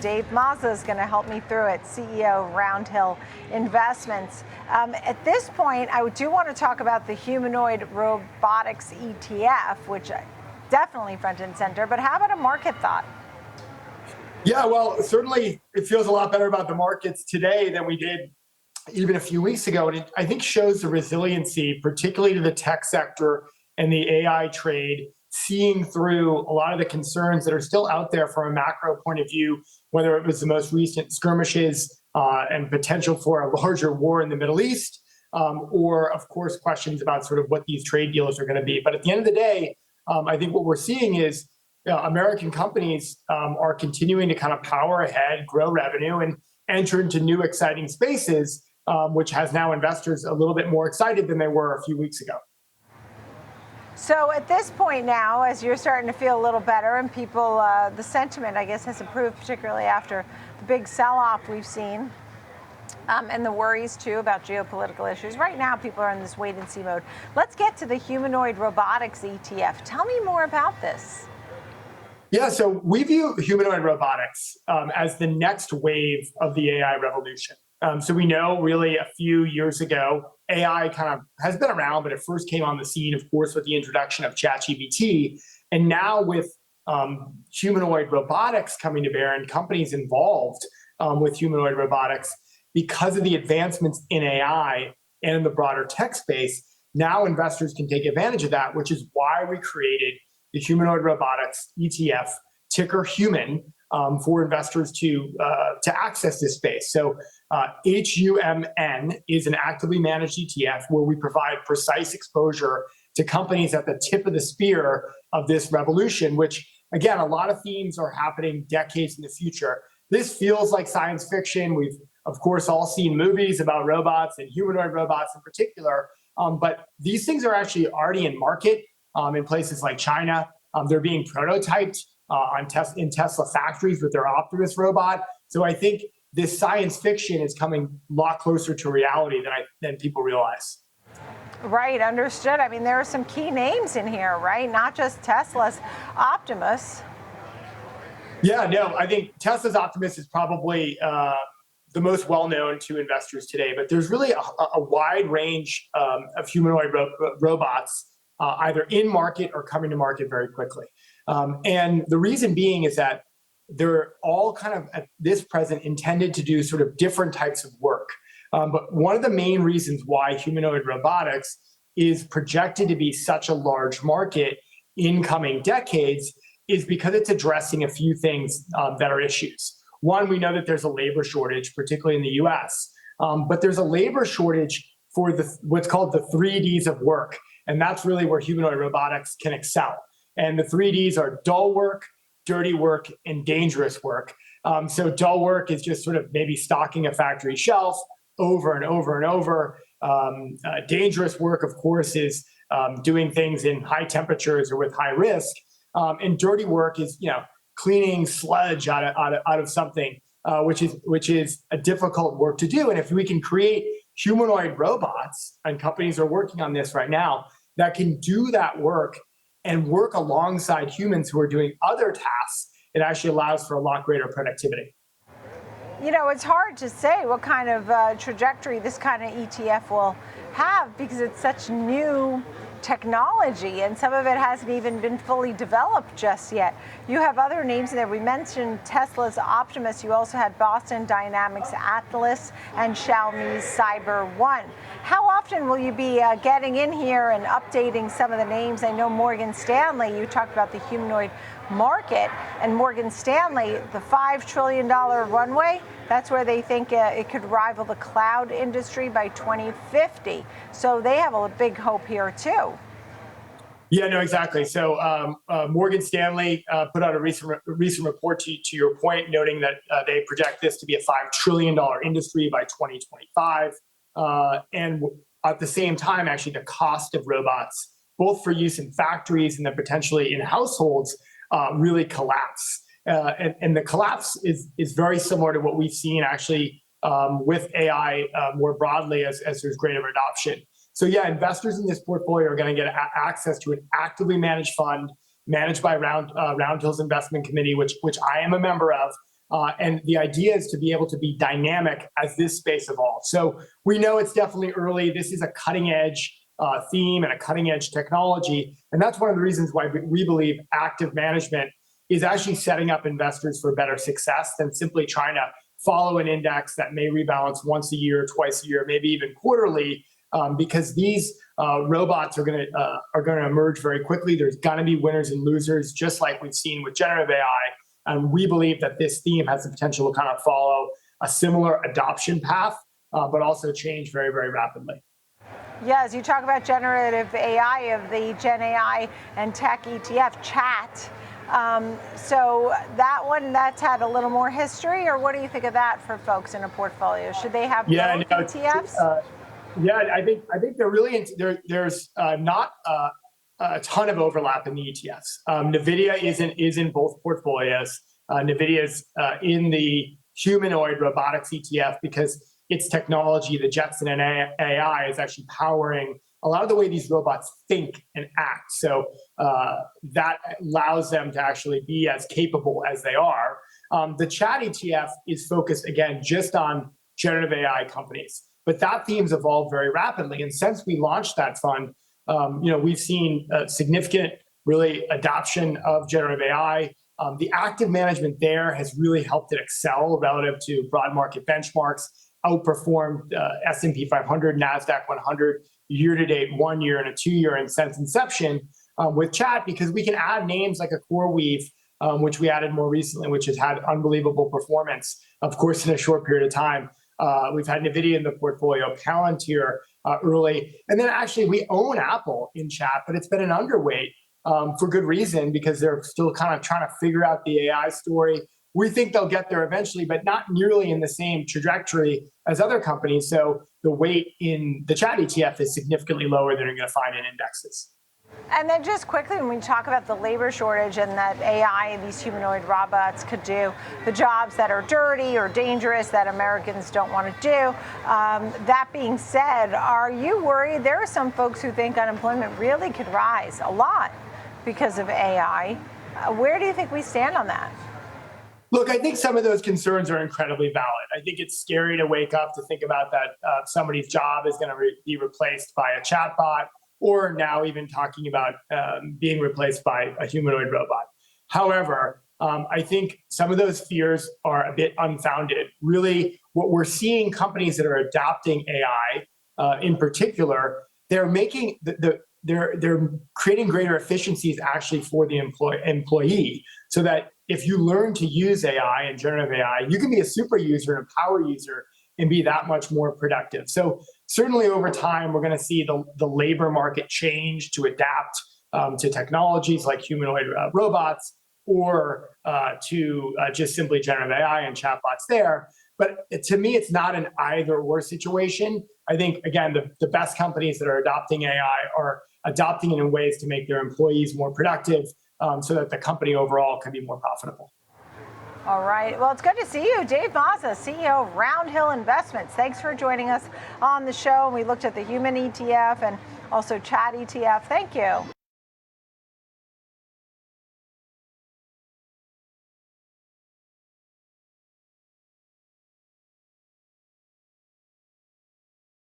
Dave Mazza is going to help me through it, CEO of Roundhill Investments. At this point, I do want to talk about the Humanoid Robotics ETF, which definitely front and center, but how about a market thought? Yeah, well, certainly it feels a lot better about the markets today than we did even a few weeks ago. And it, I think, shows the resiliency, particularly to the tech sector and the AI trade, seeing through a lot of the concerns that are still out there from a macro point of view, whether it was the most recent skirmishes and potential for a larger war in the Middle East, or, of course, questions about sort of what these trade deals are going to be. But at the end of the day, I think what we're seeing is American companies are continuing to kind of power ahead, grow revenue, and enter into new exciting spaces, which has now investors a little bit more excited than they were a few weeks ago. So at this point now, as you're starting to feel a little better and people, the sentiment, I guess, has improved, particularly after the big sell-off we've seen, and the worries, too, about geopolitical issues. Right now, people are in this wait-and-see mode. Let's get to the Humanoid Robotics ETF. Tell me more about this. Yeah, so we view humanoid robotics as the next wave of the AI revolution. So we know really a few years ago, AI kind of has been around, but it first came on the scene, of course, with the introduction of ChatGPT. And now with humanoid robotics coming to bear and companies involved with humanoid robotics, because of the advancements in AI and in the broader tech space, now investors can take advantage of that, which is why we created the Humanoid Robotics ETF, ticker HUMN, for investors to access this space. So HUMN is an actively managed ETF where we provide precise exposure to companies at the tip of the spear of this revolution, which, again, a lot of themes are happening decades in the future. This feels like science fiction. We've, of course, all seen movies about robots and humanoid robots in particular, but these things are actually already in market. In places like China. They're being prototyped in Tesla factories with their Optimus robot. So I think this science fiction is coming a lot closer to reality than people realize. Right, understood. I mean, there are some key names in here, right? Not just Tesla's Optimus. Yeah, no, I think Tesla's Optimus is probably the most well-known to investors today, but there's really a wide range of humanoid robots either in market or coming to market very quickly. And the reason being is that they're all kind of at this present intended to do sort of different types of work. But one of the main reasons why humanoid robotics is projected to be such a large market in coming decades is because it's addressing a few things that are issues. One, we know that there's a labor shortage, particularly in the US, but there's a labor shortage for what's called the 3Ds of work. And that's really where humanoid robotics can excel. And the 3Ds are dull work, dirty work, and dangerous work. So dull work is just sort of maybe stocking a factory shelf over and over and over. Dangerous work, of course, is doing things in high temperatures or with high risk. And dirty work is, cleaning sludge out of something, which is a difficult work to do. And if we can create humanoid robots, and companies are working on this right now, that can do that work and work alongside humans who are doing other tasks, it actually allows for a lot greater productivity. It's hard to say what kind of trajectory this kind of ETF will have because it's such new technology and some of it hasn't even been fully developed just yet. You have other names in there. We mentioned Tesla's Optimus. You also had Boston Dynamics Atlas and Xiaomi's Cyber One. How often will you be getting in here and updating some of the names? I know Morgan Stanley, you talked about the humanoid market, and Morgan Stanley, the $5 trillion runway, that's where they think it could rival the cloud industry by 2050. So they have a big hope here too. Yeah, no, exactly. So Morgan Stanley put out a recent report to your point, noting that they project this to be a $5 trillion industry by 2025. And at the same time, actually, the cost of robots, both for use in factories and then potentially in households, really collapse. And the collapse is very similar to what we've seen actually with AI more broadly as there's greater adoption. So yeah, investors in this portfolio are going to get access to an actively managed fund managed by Roundhill's Investment Committee, which I am a member of, And the idea is to be able to be dynamic as this space evolves. So we know it's definitely early. This is a cutting edge theme and a cutting edge technology. And that's one of the reasons why we believe active management is actually setting up investors for better success than simply trying to follow an index that may rebalance once a year, twice a year, maybe even quarterly, because these robots are going to emerge very quickly. There's going to be winners and losers, just like we've seen with generative AI. And we believe that this theme has the potential to kind of follow a similar adoption path, but also change very, very rapidly. Yeah, as you talk about generative AI of the Gen AI and Tech ETF, Chat. So that one, that's had a little more history, or what do you think of that for folks in a portfolio? Should they have both ETFs? Yeah, I think they're really there's not a ton of overlap in the ETFs. NVIDIA is in both portfolios. NVIDIA is in the Humanoid Robotics ETF because its technology, the Jetson and AI, is actually powering a lot of the way these robots think and act. So that allows them to actually be as capable as they are. The Chat ETF is focused, again, just on generative AI companies. But that theme's evolved very rapidly. And since we launched that fund, we've seen significant, really, adoption of generative AI. The active management there has really helped it excel relative to broad market benchmarks, outperformed S&P 500, NASDAQ 100 year-to-date, 1 year and a 2 year, and since inception with Chat, because we can add names like a CoreWeave, which we added more recently, which has had unbelievable performance, of course, in a short period of time. We've had NVIDIA in the portfolio, Palantir early. And then actually we own Apple in Chat, but it's been an underweight for good reason, because they're still kind of trying to figure out the AI story. We think they'll get there eventually, but not nearly in the same trajectory as other companies. So the weight in the Chat ETF is significantly lower than you're going to find in indexes. And then just quickly, when we talk about the labor shortage and that AI and these humanoid robots could do the jobs that are dirty or dangerous that Americans don't want to do, that being said, are you worried? There are some folks who think unemployment really could rise a lot because of AI. Where do you think we stand on that? Look, I think some of those concerns are incredibly valid. I think it's scary to wake up to think about that somebody's job is going to be replaced by a chatbot, or now even talking about being replaced by a humanoid robot. However, I think some of those fears are a bit unfounded. Really, what we're seeing, companies that are adopting AI in particular, they're making they're creating greater efficiencies actually for the employee, so that if you learn to use AI and generative AI, you can be a super user and a power user and be that much more productive. So certainly over time, we're going to see the labor market change to adapt to technologies like humanoid robots, or to just simply generative AI and chatbots there. But to me, it's not an either or situation. I think, again, the best companies that are adopting AI are adopting it in ways to make their employees more productive, so that the company overall can be more profitable. All right. Well, it's good to see you, Dave Mazza, CEO of Roundhill Investments. Thanks for joining us on the show. We looked at the Human ETF and also Chat ETF. Thank you.